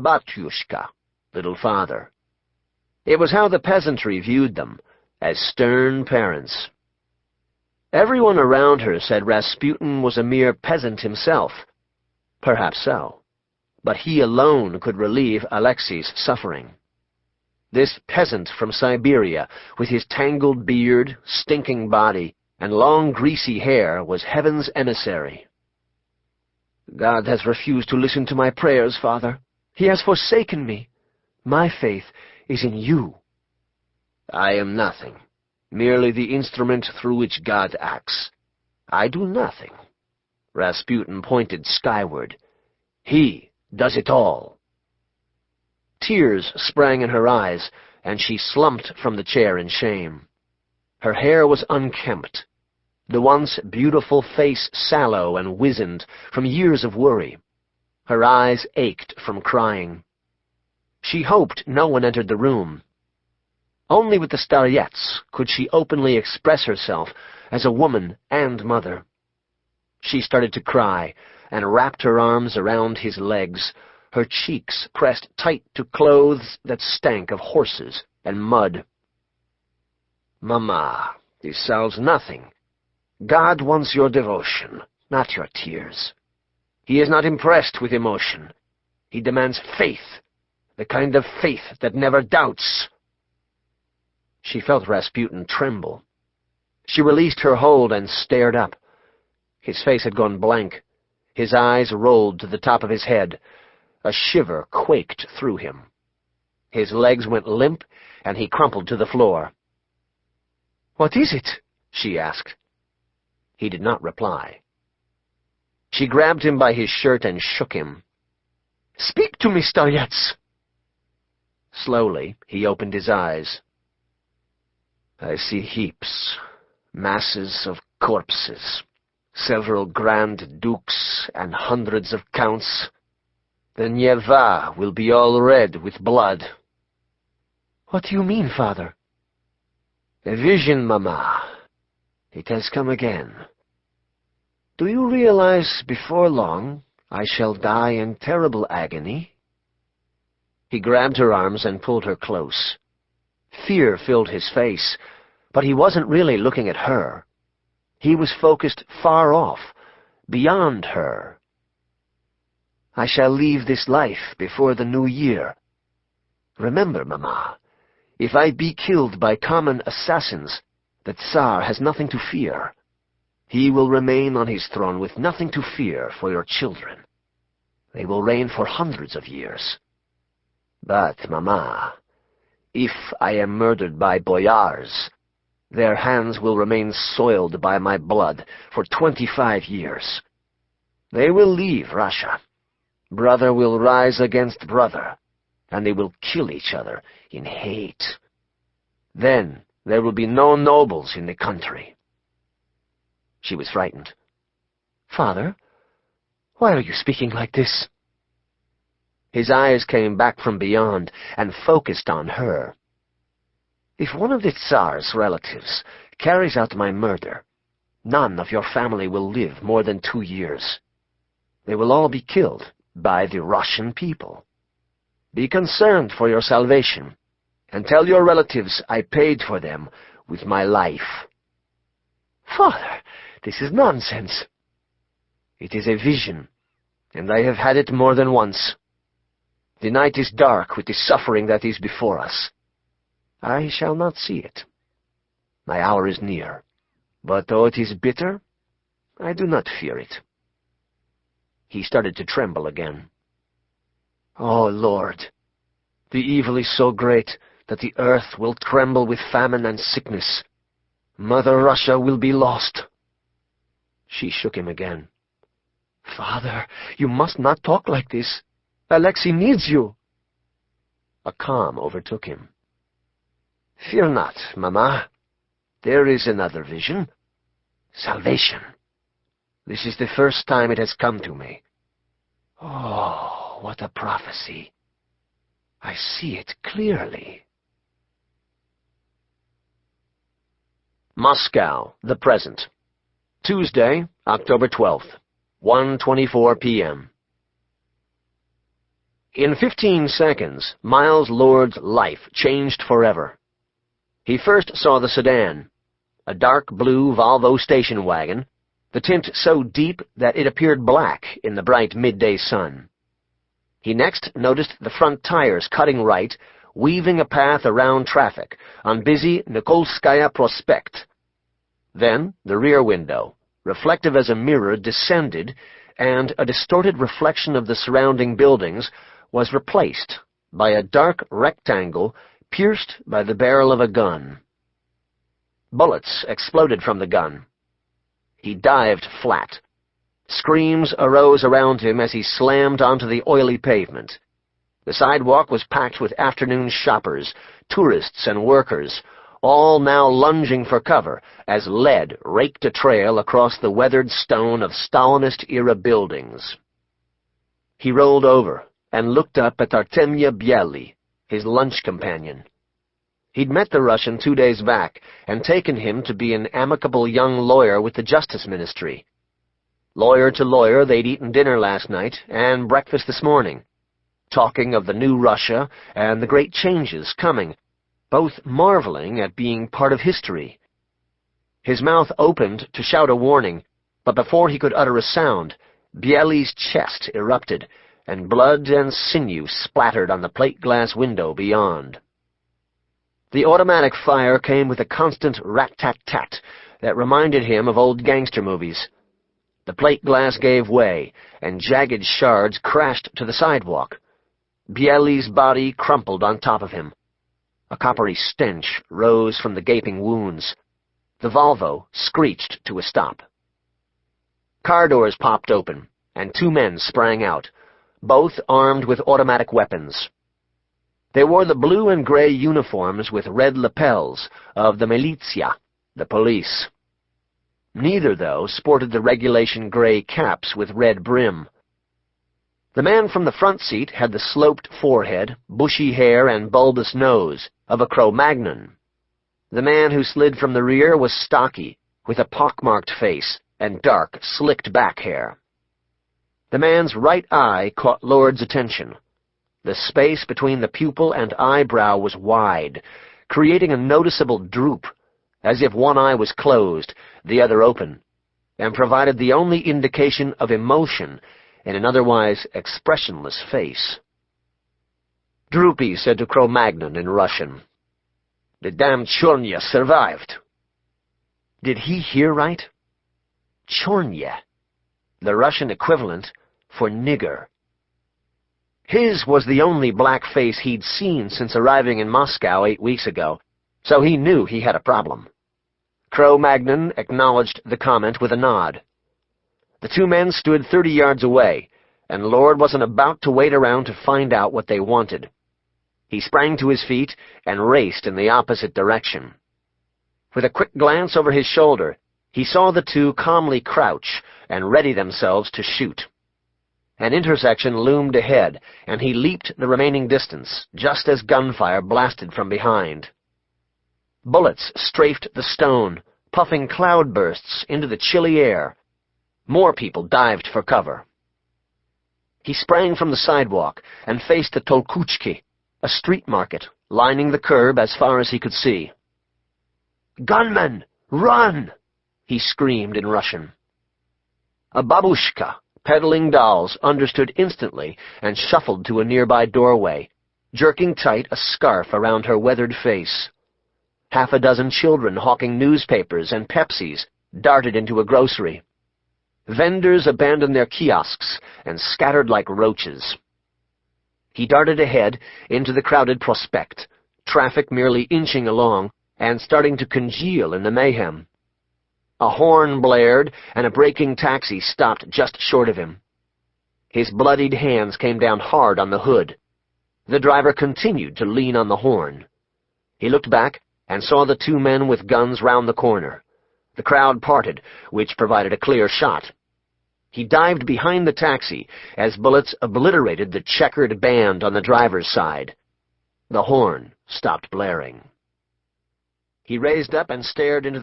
Batyushka, little father. It was how the peasantry viewed them, as stern parents. Everyone around her said Rasputin was a mere peasant himself. Perhaps so, but he alone could relieve Alexei's suffering. This peasant from Siberia, with his tangled beard, stinking body, and long greasy hair, was heaven's emissary. "God has refused to listen to my prayers, Father. He has forsaken me. My faith is in you." "I am nothing, merely the instrument through which God acts. I do nothing." Rasputin pointed skyward. "He does it all." Tears sprang in her eyes, and she slumped from the chair in shame. Her hair was unkempt, the once beautiful face sallow and wizened from years of worry. Her eyes ached from crying. She hoped no one entered the room. Only with the Staryets could she openly express herself as a woman and mother. She started to cry and wrapped her arms around his legs, her cheeks pressed tight to clothes that stank of horses and mud. "Mama, this solves nothing. God wants your devotion, not your tears. He is not impressed with emotion. He demands faith, the kind of faith that never doubts." She felt Rasputin tremble. She released her hold and stared up. His face had gone blank. His eyes rolled to the top of his head. A shiver quaked through him. His legs went limp, and he crumpled to the floor. "What is it?" she asked. He did not reply. She grabbed him by his shirt and shook him. "Speak to me, Staryets!" Slowly, he opened his eyes. "I see heaps, masses of corpses, several grand dukes and hundreds of counts. The Neva will be all red with blood." "What do you mean, Father?" "A vision, Mama. It has come again. Do you realize before long I shall die in terrible agony?" He grabbed her arms and pulled her close. Fear filled his face, but he wasn't really looking at her. He was focused far off, beyond her. "I shall leave this life before the new year. Remember, Mama, if I be killed by common assassins, the Tsar has nothing to fear. He will remain on his throne with nothing to fear for your children. They will reign for hundreds of years. But, Mama, if I am murdered by boyars, their hands will remain soiled by my blood for 25 years. They will leave Russia. Brother will rise against brother, and they will kill each other in hate. Then there will be no nobles in the country." She was frightened. "Father, why are you speaking like this?" His eyes came back from beyond and focused on her. "If one of the Tsar's relatives carries out my murder, none of your family will live more than 2 years. They will all be killed by the Russian people. Be concerned for your salvation, and tell your relatives I paid for them with my life." "Father, this is nonsense." "It is a vision, and I have had it more than once. The night is dark with the suffering that is before us. I shall not see it. My hour is near, but though it is bitter, I do not fear it." He started to tremble again. "Oh, Lord, the evil is so great that the earth will tremble with famine and sickness. Mother Russia will be lost." She shook him again. "Father, you must not talk like this. Alexei needs you." A calm overtook him. "Fear not, Mama. There is another vision. Salvation. This is the first time it has come to me. Oh, what a prophecy. I see it clearly." Moscow, the present. Tuesday, October 12th, 1:24 p.m. In 15 seconds, Miles Lord's life changed forever. He first saw the sedan, a dark blue Volvo station wagon, the tint so deep that it appeared black in the bright midday sun. He next noticed the front tires cutting right, weaving a path around traffic on busy Nikolskaya Prospekt. Then the rear window, reflective as a mirror, descended, and a distorted reflection of the surrounding buildings was replaced by a dark rectangle pierced by the barrel of a gun. Bullets exploded from the gun. He dived flat. Screams arose around him as he slammed onto the oily pavement. The sidewalk was packed with afternoon shoppers, tourists, and workers, all now lunging for cover as lead raked a trail across the weathered stone of Stalinist-era buildings. He rolled over and looked up at Artemya Biely, his lunch companion. He'd met the Russian 2 days back and taken him to be an amicable young lawyer with the Justice Ministry. Lawyer to lawyer, they'd eaten dinner last night and breakfast this morning, talking of the new Russia and the great changes coming, both marveling at being part of history. His mouth opened to shout a warning, but before he could utter a sound, Biely's chest erupted, and blood and sinew splattered on the plate-glass window beyond. The automatic fire came with a constant rat-tat-tat that reminded him of old gangster movies. The plate glass gave way, and jagged shards crashed to the sidewalk. Biely's body crumpled on top of him. A coppery stench rose from the gaping wounds. The Volvo screeched to a stop. Car doors popped open, and 2 men sprang out, both armed with automatic weapons. They wore the blue and gray uniforms with red lapels of the militia, the police. Neither, though, sported the regulation gray caps with red brim. The man from the front seat had the sloped forehead, bushy hair, and bulbous nose of a Cro-Magnon. The man who slid from the rear was stocky, with a pockmarked face and dark, slicked-back hair. The man's right eye caught Lord's attention. The space between the pupil and eyebrow was wide, creating a noticeable droop, as if one eye was closed, the other open, and provided the only indication of emotion in an otherwise expressionless face. Droopy said to Cro-Magnon in Russian, "The damned Chornya survived." Did he hear right? Chornya, the Russian equivalent for nigger. His was the only black face he'd seen since arriving in Moscow 8 weeks ago, so he knew he had a problem. Cro-Magnon acknowledged the comment with a nod. The 2 men stood 30 yards away, and Lord wasn't about to wait around to find out what they wanted. He sprang to his feet and raced in the opposite direction. With a quick glance over his shoulder, he saw the 2 calmly crouch and ready themselves to shoot. An intersection loomed ahead, and he leaped the remaining distance, just as gunfire blasted from behind. Bullets strafed the stone, puffing cloudbursts into the chilly air. More people dived for cover. He sprang from the sidewalk and faced the Tolkuchki, a street market, lining the curb as far as he could see. "Gunmen, run!" he screamed in Russian. A babushka, peddling dolls, understood instantly and shuffled to a nearby doorway, jerking tight a scarf around her weathered face. Half a dozen children hawking newspapers and Pepsis darted into a grocery. Vendors abandoned their kiosks and scattered like roaches. He darted ahead into the crowded Prospekt, traffic merely inching along and starting to congeal in the mayhem. A horn blared, and a braking taxi stopped just short of him. His bloodied hands came down hard on the hood. The driver continued to lean on the horn. He looked back and saw the 2 men with guns round the corner. The crowd parted, which provided a clear shot. He dived behind the taxi as bullets obliterated the checkered band on the driver's side. The horn stopped blaring. He raised up and stared into